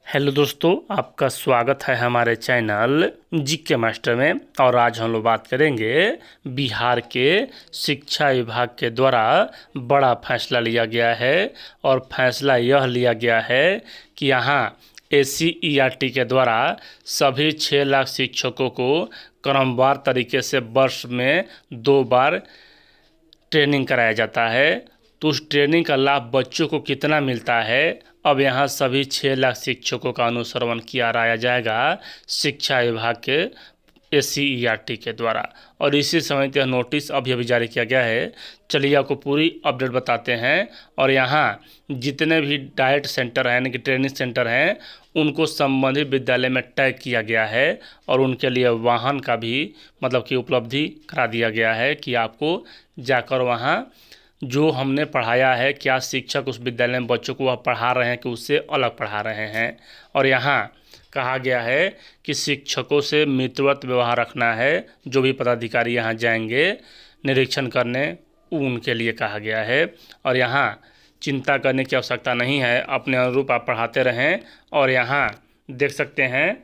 Hello दोस्तों, आपका स्वागत है हमारे चैनल जीके मास्टर में। और आज हम लोग बात करेंगे बिहार के शिक्षा विभाग के द्वारा बड़ा फैसला लिया गया है। और फैसला यह लिया गया है कि यहाँ SCERT के द्वारा सभी 6 लाख शिक्षकों को क्रमवार तरीके से वर्ष में 2 बार ट्रेनिंग कराया जाता है। तो उस ट्रेनिंग का लाभ बच्चों को कितना मिलता है, अब यहाँ सभी 6 लाख शिक्षकों का अनुश्रवण किया जाएगा शिक्षा विभाग के SCERT के द्वारा। और इसी समय यह नोटिस अभी जारी किया गया है। चलिए आपको पूरी अपडेट बताते हैं। और यहाँ जितने भी डाइट सेंटर हैं यानी कि ट्रेनिंग सेंटर हैं उनको संबंधित विद्यालय में टैग किया गया है और उनके लिए वाहन का भी मतलब कि उपलब्धि करा दिया गया है कि आपको जाकर वहाँ जो हमने पढ़ाया है, क्या शिक्षक उस विद्यालय में बच्चों को वह पढ़ा रहे हैं कि उससे अलग पढ़ा रहे हैं। और यहाँ कहा गया है कि शिक्षकों से मित्रवत व्यवहार रखना है। जो भी पदाधिकारी यहाँ जाएंगे निरीक्षण करने, उनके लिए कहा गया है। और यहाँ चिंता करने की आवश्यकता नहीं है, अपने अनुरूप आप पढ़ाते रहें। और यहाँ देख सकते हैं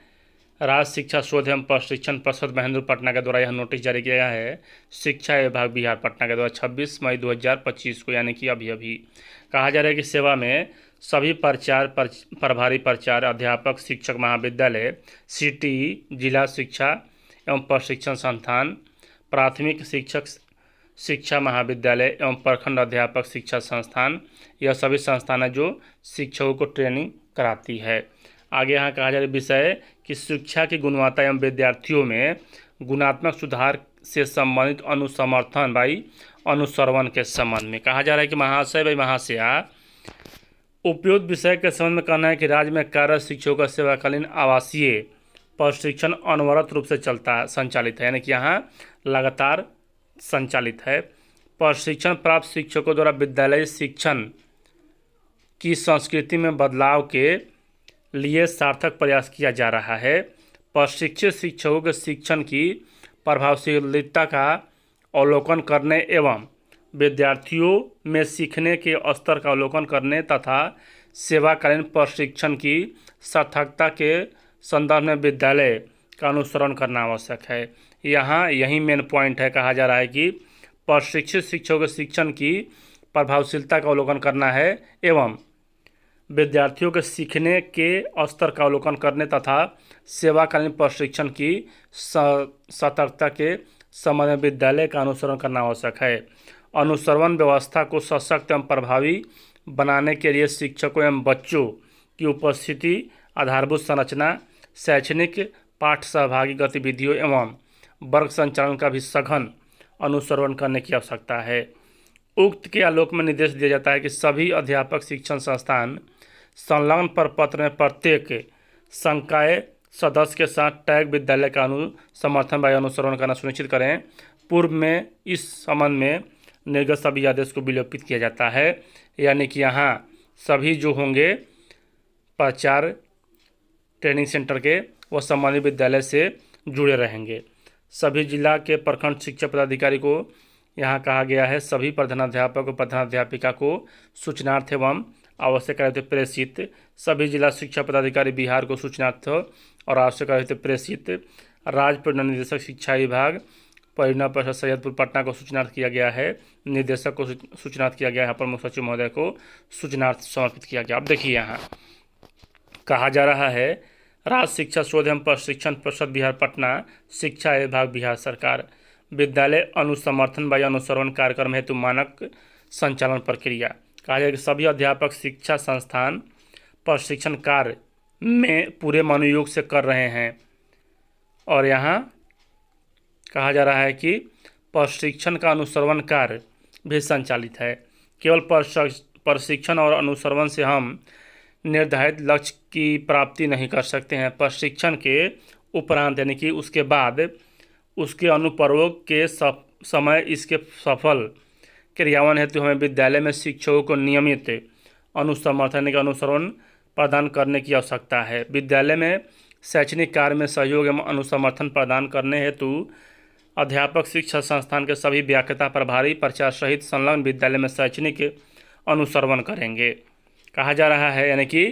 राज्य शिक्षा शोध एवं प्रशिक्षण परिषद महेंद्र पटना के द्वारा यह नोटिस जारी किया गया है शिक्षा विभाग बिहार पटना के द्वारा 26 मई 2025 को, यानी कि अभी कहा जा रहा है कि सेवा में सभी प्रभारी प्राचार्य अध्यापक शिक्षक महाविद्यालय CTE जिला शिक्षा एवं प्रशिक्षण संस्थान प्राथमिक शिक्षक शिक्षा महाविद्यालय एवं प्रखंड अध्यापक शिक्षा संस्थान, यह सभी संस्थान है जो शिक्षकों को ट्रेनिंग कराती है। आगे यहाँ कहा जा रहा है विषय कि शिक्षा की गुणवत्ता एवं विद्यार्थियों में गुणात्मक सुधार से संबंधित अनुश्रवण के संबंध में कहा जा रहा है कि महाशय महाशया उपयुक्त विषय के संबंध में कहना है कि राज्य में कार्यरत शिक्षकों का सेवाकालीन आवासीय प्रशिक्षण अनवरत रूप से संचालित है, यानी कि यहाँ लगातार संचालित है। प्रशिक्षण प्राप्त शिक्षकों द्वारा विद्यालय शिक्षण की संस्कृति में बदलाव के लिए सार्थक प्रयास किया जा रहा है। प्रशिक्षित शिक्षकों के शिक्षण की प्रभावशीलता का अवलोकन करने एवं विद्यार्थियों में सीखने के स्तर का अवलोकन करने तथा सेवाकालीन प्रशिक्षण की सार्थकता के संदर्भ में विद्यालय का अनुसरण करना आवश्यक है। यहाँ यही मेन पॉइंट है। कहा जा रहा है कि प्रशिक्षित शिक्षकों के शिक्षण की प्रभावशीलता का अवलोकन करना है एवं विद्यार्थियों के सीखने के स्तर का अवलोकन करने तथा सेवाकालीन प्रशिक्षण की सतर्कता के संबंध में विद्यालय का अनुसरण करना आवश्यक है। अनुश्रवण व्यवस्था को सशक्त एवं प्रभावी बनाने के लिए शिक्षकों एवं बच्चों की उपस्थिति, आधारभूत संरचना, शैक्षणिक पाठ सहभागी गतिविधियों एवं वर्ग संचालन का भी सघन अनुश्रवण करने की आवश्यकता है। उक्त के आलोक में निर्देश दिया जाता है कि सभी अध्यापक शिक्षण संस्थान संलग्न प्रपत्र में प्रत्येक संकाय सदस्य के साथ टैग विद्यालय का समर्थन व अनुसरण करना सुनिश्चित करें। पूर्व में इस संबंध में निर्गत सभी आदेश को विलोपित किया जाता है, यानी कि यहाँ सभी जो होंगे प्राचार्य ट्रेनिंग सेंटर के वह संबंधित विद्यालय से जुड़े रहेंगे। सभी जिला के प्रखंड शिक्षा पदाधिकारी को यहाँ कहा गया है सभी प्रधानाध्यापक और प्रधानाध्यापिका को सूचनार्थ एवं आवश्यक कार्य प्रेषित। सभी जिला शिक्षा पदाधिकारी बिहार को सूचनार्थ और आवश्यक कार्य प्रेषित। राज्य परियोजना निदेशक शिक्षा विभाग परियोजना परिषद सैयदपुर पटना को सूचनार्थ किया गया है। निदेशक को सूचनार्थ किया गया है। प्रमुख सचिव महोदय को सूचनार्थ समर्पित किया गया। अब देखिए यहाँ कहा जा रहा है राज्य शिक्षा शोध एवं प्रशिक्षण परिषद बिहार पटना शिक्षा विभाग बिहार सरकार विद्यालय अनुसमर्थन व अनुसरण कार्यक्रम हेतु मानक संचालन प्रक्रिया। कहा जाए कि सभी अध्यापक शिक्षा संस्थान प्रशिक्षण कार्य में पूरे मनोयोग से कर रहे हैं। और यहाँ कहा जा रहा है कि प्रशिक्षण का अनुसरण कार्य भी संचालित है। केवल प्रशिक्षण और अनुसरण से हम निर्धारित लक्ष्य की प्राप्ति नहीं कर सकते हैं। प्रशिक्षण के उपरांत यानी कि उसके बाद उसके अनुप्रयोग के समय इसके सफल क्रियान्वयन हेतु हमें विद्यालय में शिक्षकों को नियमित अनुसमर्थन का अनुसरण प्रदान करने की आवश्यकता है। विद्यालय में शैक्षणिक कार्य में सहयोग एवं अनुसमर्थन प्रदान करने हेतु अध्यापक शिक्षा संस्थान के सभी व्याख्याता प्रभारी प्राचार्य सहित संलग्न विद्यालय में शैक्षणिक अनुसरण करेंगे। कहा जा रहा है यानी कि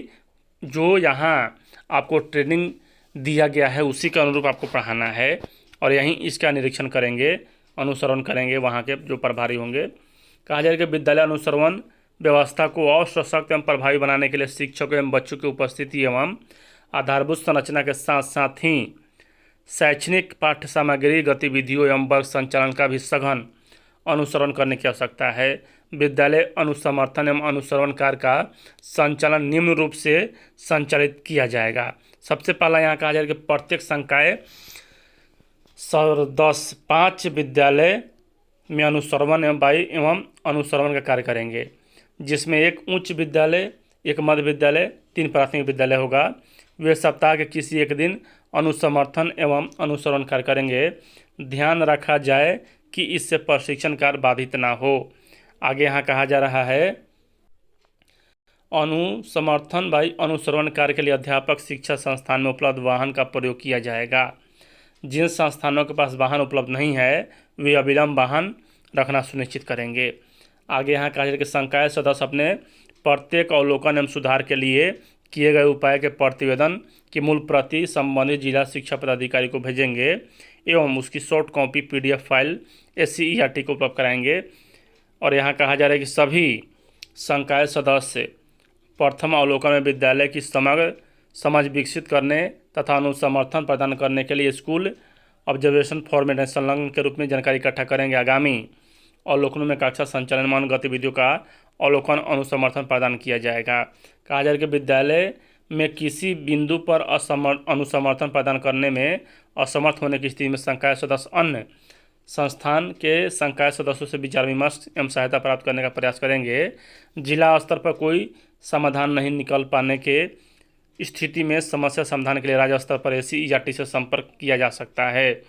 जो यहाँ आपको ट्रेनिंग दिया गया है उसी के अनुरूप आपको पढ़ाना है, और यहीं इसका निरीक्षण करेंगे, अनुसरण करेंगे वहाँ के जो प्रभारी होंगे। कहा जाए कि विद्यालय अनुसरण व्यवस्था को और सशक्त एवं प्रभावी बनाने के लिए शिक्षकों एवं बच्चों की उपस्थिति एवं आधारभूत संरचना के साथ साथ ही शैक्षणिक पाठ्य सामग्री, गतिविधियों एवं वर्ग संचालन का भी सघन अनुसरण करने की आवश्यकता है। विद्यालय अनुसमर्थन एवं अनुसरण कार्य का संचालन निम्न रूप से संचालित किया जाएगा। सबसे पहला यहाँ कहा जाए कि प्रत्येक संकाय 5 विद्यालय में अनुसरण एवं अनुसरण का कार्य करेंगे, जिसमें एक उच्च विद्यालय, एक मध्य विद्यालय, 3 प्राथमिक विद्यालय होगा। वे सप्ताह के किसी एक दिन अनुसमर्थन एवं अनुसरण कार्य करेंगे। ध्यान रखा जाए कि इससे प्रशिक्षण कार्य बाधित ना हो। आगे यहाँ कहा जा रहा है अनुसमर्थन अनुसरण कार्य के लिए अध्यापक शिक्षा संस्थान में उपलब्ध वाहन का प्रयोग किया जाएगा। जिन संस्थानों के पास वाहन उपलब्ध नहीं है वे अविलंब वाहन रखना सुनिश्चित करेंगे। आगे यहाँ कहा जाए कि संकाय सदस्य अपने प्रत्येक अवलोकन एवं सुधार के लिए किए गए उपाय के प्रतिवेदन की मूल प्रति संबंधित जिला शिक्षा पदाधिकारी को भेजेंगे एवं उसकी soft copy PDF file SCERT को उपलब्ध कराएंगे। और यहाँ कहा जा रहा है कि सभी संकाय सदस्य प्रथम अवलोकन में विद्यालय की समग्र समझ विकसित करने तथा अनुसमर्थन प्रदान करने के लिए स्कूल ऑब्जर्वेशन फॉर्मेट संलग्न के रूप में जानकारी इकट्ठा करेंगे। आगामी अवलोकनों में कक्षा संचालन गतिविधियों का अवलोकन अनुसमर्थन प्रदान किया जाएगा। कहा जाए कि विद्यालय में किसी बिंदु पर अनुसमर्थन प्रदान करने में असमर्थ होने की स्थिति में संकाय सदस्य अन्य संस्थान के संकाय सदस्यों से विचार विमर्श एवं सहायता प्राप्त करने का प्रयास करेंगे। जिला स्तर पर कोई समाधान नहीं निकल पाने के स्थिति में समस्या समाधान के लिए राज्य स्तर पर SCERT से संपर्क किया जा सकता है।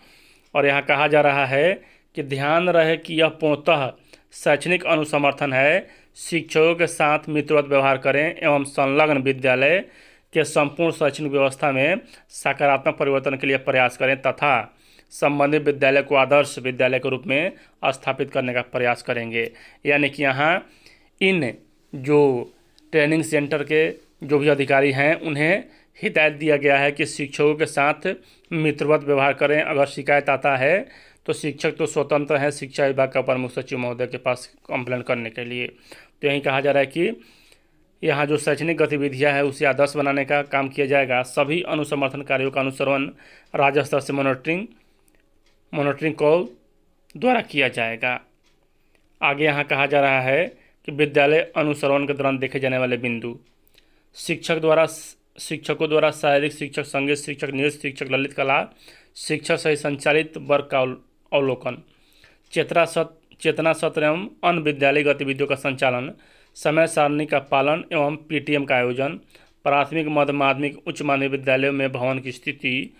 और यहाँ कहा जा रहा है कि ध्यान रहे कि यह पूर्णतः शैक्षणिक अनुसमर्थन है। शिक्षकों के साथ मित्रवत व्यवहार करें एवं संलग्न विद्यालय के संपूर्ण शैक्षणिक व्यवस्था में सकारात्मक परिवर्तन के लिए प्रयास करें तथा संबंधित विद्यालय को आदर्श विद्यालय के रूप में स्थापित करने का प्रयास करेंगे। यानी कि यहाँ इन जो ट्रेनिंग सेंटर के जो भी अधिकारी हैं उन्हें हिदायत दिया गया है कि शिक्षकों के साथ मित्रवत व्यवहार करें। अगर शिकायत आता है तो शिक्षक तो स्वतंत्र हैं शिक्षा विभाग का अपर मुख्य सचिव महोदय के पास कंप्लेंट करने के लिए। तो यही कहा जा रहा है कि यहाँ जो शैक्षणिक गतिविधियाँ हैं उसे आदर्श बनाने का काम किया जाएगा। सभी अनुसमर्थन कार्यों का अनुसरण राज्य स्तर से मॉनिटरिंग कॉल द्वारा किया जाएगा। आगे यहाँ कहा जा रहा है कि विद्यालय अनुसरण के दौरान देखे जाने वाले बिंदु, शिक्षकों द्वारा शारीरिक शिक्षक, संगीत शिक्षक, नृत्य शिक्षक, ललित कला शिक्षक सहित संचालित वर्ग का अवलोकन, चेतना सत्र एवं अन्य विद्यालय गतिविधियों का संचालन, समय सारणी का पालन एवं PTM का आयोजन, प्राथमिक, मध्य माध्यमिक, उच्च माध्यमिक विद्यालयों में भवन की स्थिति,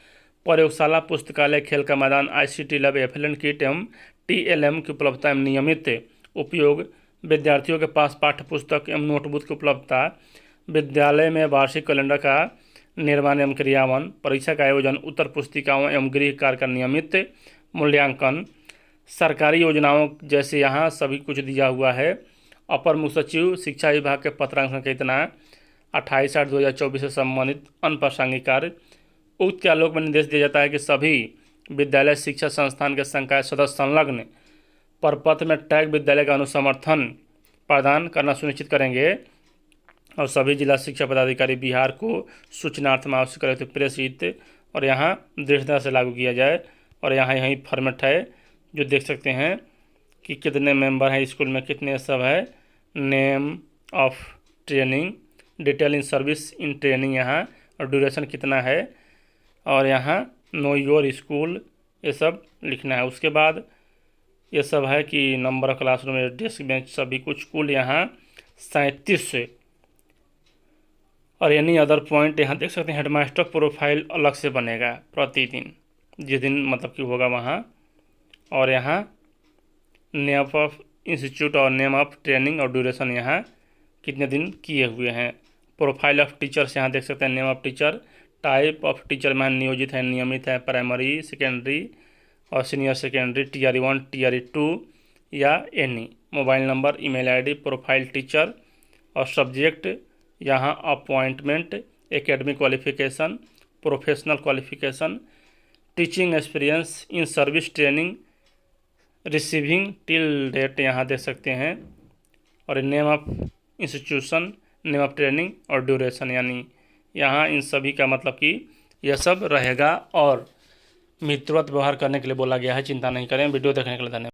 प्रयोगशाला, पुस्तकालय, खेल का मैदान, ICT लैब, एफएलएन किट एवं TLM की उपलब्धता एवं नियमित उपयोग, विद्यार्थियों के पास पाठ्य पुस्तक एवं नोटबुक की उपलब्धता, विद्यालय में वार्षिक कैलेंडर का निर्माण एवं क्रियान्वयन, परीक्षा का आयोजन, उत्तर पुस्तिकाओं एवं गृह कार्य का नियमित मूल्यांकन, सरकारी योजनाओं जैसे यहाँ सभी कुछ दिया हुआ है। अपर मुख्य सचिव शिक्षा विभाग के पत्रांक संख्या इतना 28/8/2024 से संबंधित अन्य प्रासंगिक कार्य। उक्त के आलोक में निर्देश दिया जाता है कि सभी विद्यालय शिक्षा संस्थान के संकाय सदस्य संलग्न प्रपत्र में टैग विद्यालय का अनुसमर्थन प्रदान करना सुनिश्चित करेंगे और सभी जिला शिक्षा पदाधिकारी बिहार को सूचनार्थ में आवश्यक रहे तो प्रेषित और यहाँ दृढ़ता से लागू किया जाए। और यहाँ यही फॉर्मेट है जो देख सकते हैं कि कितने मेंबर हैं स्कूल में, कितने सब है, name of training, detail in service in training यहाँ, और ड्यूरेशन कितना है, और यहाँ नो योर स्कूल ये सब लिखना है। उसके बाद ये सब है कि number of classroom, desk bench सभी कुछ, कुल यहाँ 37 और एनी अदर पॉइंट यहाँ देख सकते हैं। हेडमास्टर प्रोफाइल अलग से बनेगा प्रतिदिन, जिस दिन मतलब कि होगा वहाँ। और यहाँ नेम ऑफ इंस्टीट्यूट और नेम ऑफ ट्रेनिंग और ड्यूरेशन यहाँ कितने दिन किए हुए हैं। प्रोफाइल ऑफ टीचर्स यहाँ देख सकते हैं, name of teacher, type of teacher में नियोजित है, नियमित है, प्राइमरी, सेकेंडरी और सीनियर सेकेंडरी, TRE 1, TRE 2 या any, mobile number, email ID, profile teacher और सब्जेक्ट यहाँ appointment academic qualification, professional qualification, teaching experience, in service training receiving till date यहाँ देख सकते हैं, और name of institution, name of training और duration, यानी यहाँ इन सभी का मतलब कि यह सब रहेगा। और मित्रवत व्यवहार करने के लिए बोला गया है। चिंता नहीं करें। वीडियो देखने के लिए धन्यवाद।